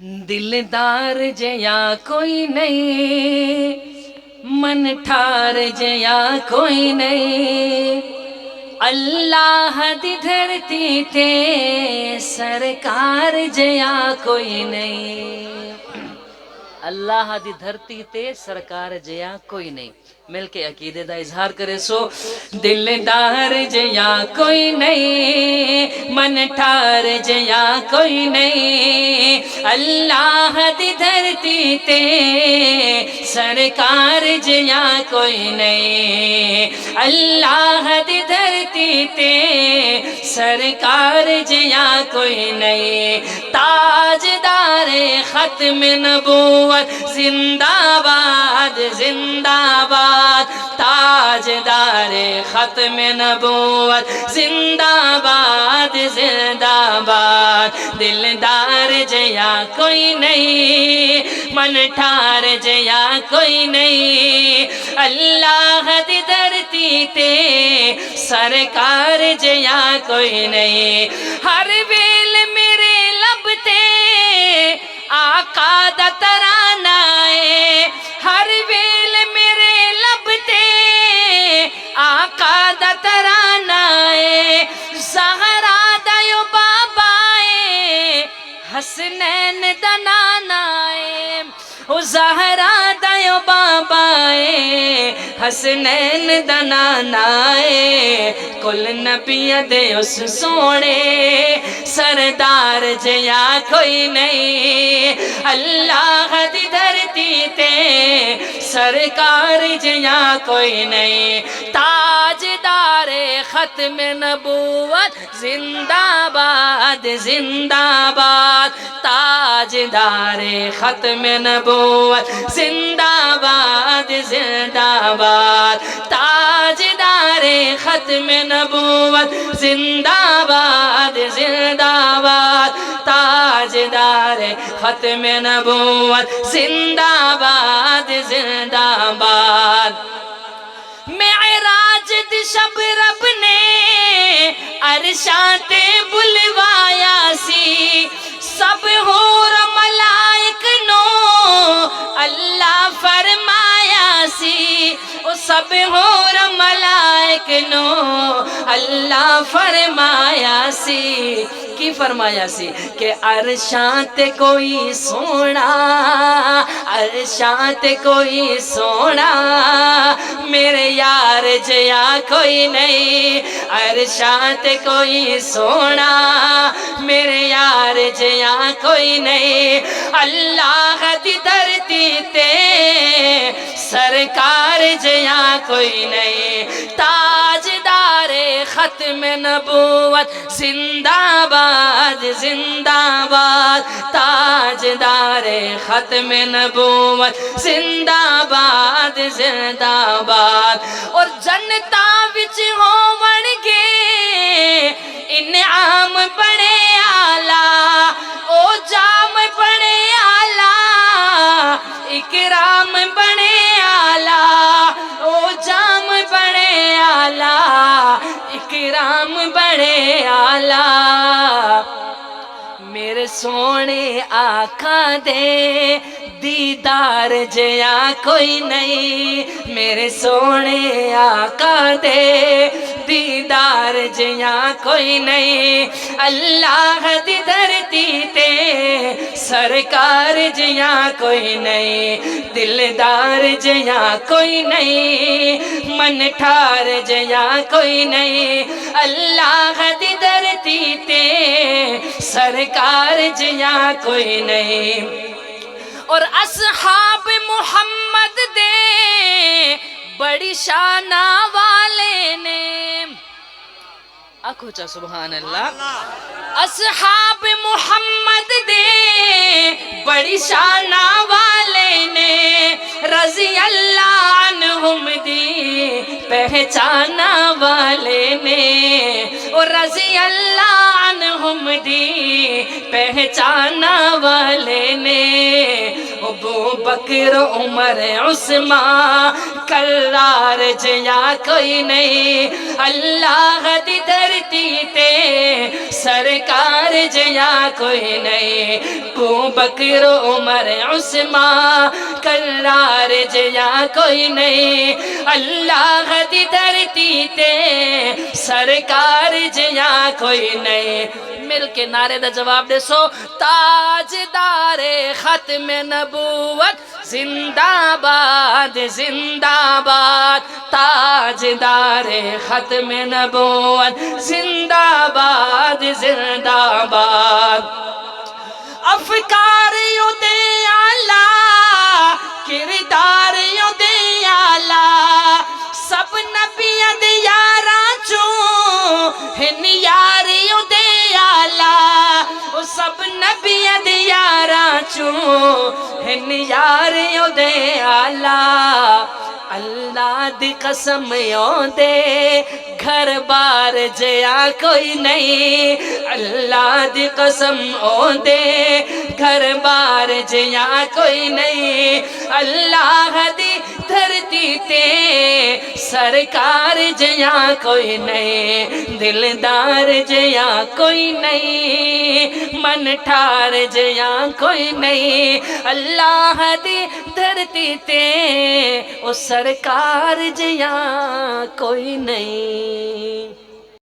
دلدار جیا کوئی نہیں، من ٹھار جیا کوئی نہیں، اللہ دی دھرتی تے سرکار جیا کوئی نہیں، اللہ دی دھرتی تے سرکار جیا کوئی نہیں۔ مل کے عقیدے دا اظہار کرے سو، دلدار جیا کوئی نہیں، من ٹھار جیا کوئی نہیں، اللہ دی دھرتی تے سرکار جیا کوئی نہیں، اللہ دی دھرتی تے سرکار جیا کوئی نہیں، تاجدار ختم نبوت زندہ باد زندہ باد، تاجدار ختم نبوت زندہ باد زندہ باد، دلدار جیا کوئی نہیں، من ٹھار جیا کوئی نہیں، اللہ دی دھرتی تے سرکار جیا کوئی نہیں، ہر ویل میرے لب تے آقا دا ترانہ ہے، ہر ویل میرے لب تے آقا دا ترانہ ہے، زہرا دا یو بابا ہے، حسنین دا نانا ہے، او زہرا دا یو بابا ہے، حسنین دا نانا ہے، کل نبی دے اس سونے سردار جیا کوئی نہیں، اللہ دی دھرتی تے سرکار جیا کوئی نہیں، تاجدار ختم نبوت زندہ باد زندہ باد، تاجدار ختم نبوت زندہ باد زندہ باد، تاجدار ختم نبوت زندہ باد زندہ باد، تاجدار ختم نبوت زندہ باد زندہ باد۔ معراج دی شب رب نے عرشاں تے بلوایا سی، سب حور ملائک نو اللہ فرمایا سی، او سب حور ملائک نو اللہ فرمایا سی، کی فرمایا سی کہ عرشاں تے کوئی سونا، عرشاں تے کوئی سونا، میرے یار جیا کوئی نہیں، عرشاں تے کوئی سونا، میرے یار جیا کوئی نہیں، اللہ دی دھرتی تے سرکار جیا کوئی نہیں، تاجدار ختم نبوت زندہ باد زندہ باد، تاجدار ختم نبوت زندہ باد زندہ باد، اور جنتاں وچ ہون گے انعام بڑے آلہ، او جام بڑے آلہ، اکرام بڑے آلہ، او جام بڑے آلہ، اکرام بڑے آلہ، میرے سونے آقا دے دیدار جیا کوئی نہیں، میرے سونے آقا دے دیدار جیا کوئی نہیں، اللہ دی دھرتی تے سرکار جیا کوئی نہیں، دلدار جیا کوئی نہیں، من ٹھار جیا کوئی نہیں، اللہ دی دھرتی تے سرکار جیا کوئی نہیں، اور اصحاب محمد دے بڑی شان والے نے، آنکھو چا سبحان اللہ، اصحاب محمد دے بڑی شان والے نے، رضی اللہ عنہم دی پہچان والے نے، اور رضی اللہ عنہم دی پہچان والے نے، ابو بکر عمر عثمان کرار جیا کوئی نہیں اللہ دی دھرتی تے سرکار جیا کوئی نہیں ابو بکر عمر عثمان کرار جیا کوئی نہیں اللہ دی دھرتی تے سرکار جیا کوئی نہیں مل کے نعرے دا جواب دے سو تاجدار ختم نبوت زندہ باد زندہ باد تاجدار ختم نبوت زندہ باد زندہ باد افکار یوں دے آلہ کردار یوں دے آلہ سب نبیاں دے یاراں چوں ہن یار یوں دے آلہ سب نبیاں دے یاراں چوں ہن یار یوں دے آلہ اللہ دی قسم یوں دے گھر بار جیا کوئی نہیں اللہ دی قسم یوں دے گھر بار جیا کوئی نہیں اللہ دی دھرتی تے سرکار جیا کوئی نہیں دلدار جیا کوئی نہیں من ٹھار جیا کوئی نہیں اللہ دی دھرتی تے او سرکار جیا کوئی نہیں